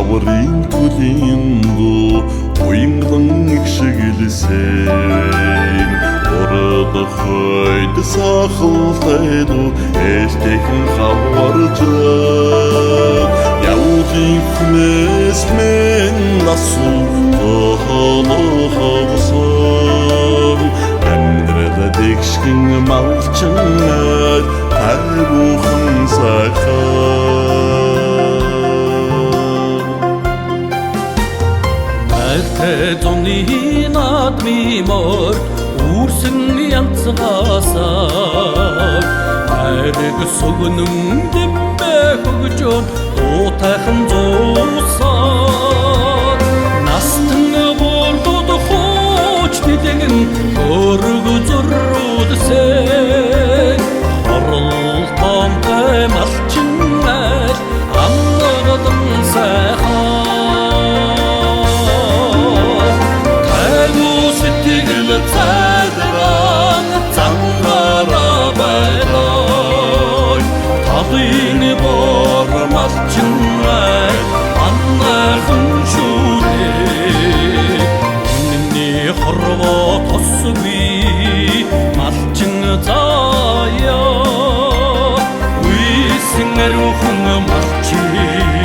аврын түлийн дуу уянглан игшгэлсэн ордохойд сахалтайду эстэхэн хаварж явуулын хүнээс мен насу хавсан амьдрал дэгшгэн малчнаад хайвуухан Зоны надмимор үрсэн янцгаасаа хайрыг сүгнэн дэмбэ хөгжөөн уутайхан зуусаа настан болдод хууч бидэн өргө зурруудсэн оролтонтой малчинай амнагадан сайхан Талын бор малчинай аннайхан шүрээ Үнний хорвоо тосгүй малчин заяа Үйсэн ариухан малчин миний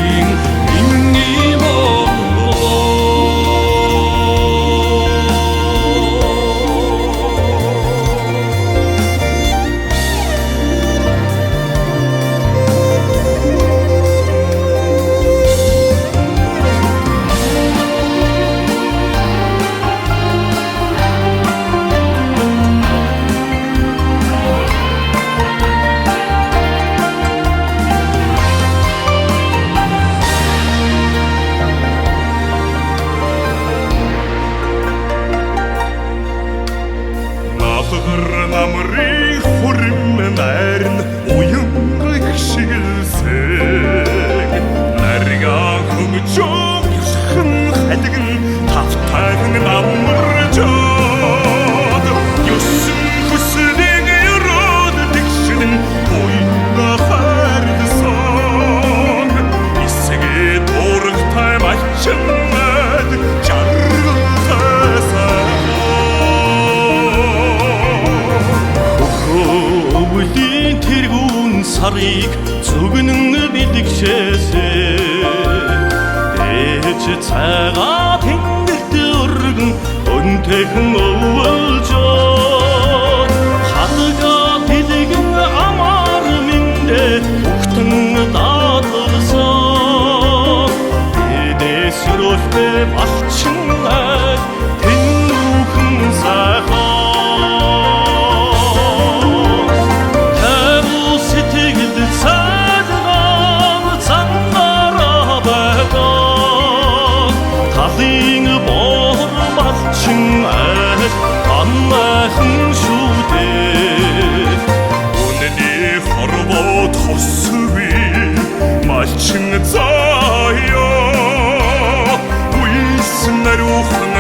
намрыг хүрэм найрн уянга игшгэлсэн нарgaan хөгжөөхөн хадгэн тавтайхан намржод ёсон хүслийг өрөөд тэгшин уянга хайрсан эсгээ дургтай мачнад сарыг зүгнэн бэлгшээсээ дээж цагаа тэнгэрт өргөн өнтэйхэн өвөлжөө хатгаа бэлгэн амар миндэ ухтан дааталсан эдээс рөлтэ малчинай тэнүүхэн сайхан Талын бор малчин айх аннайхан шүдээ Үнний хорвоо тосгүй малчин заяа Үйсэн ариухан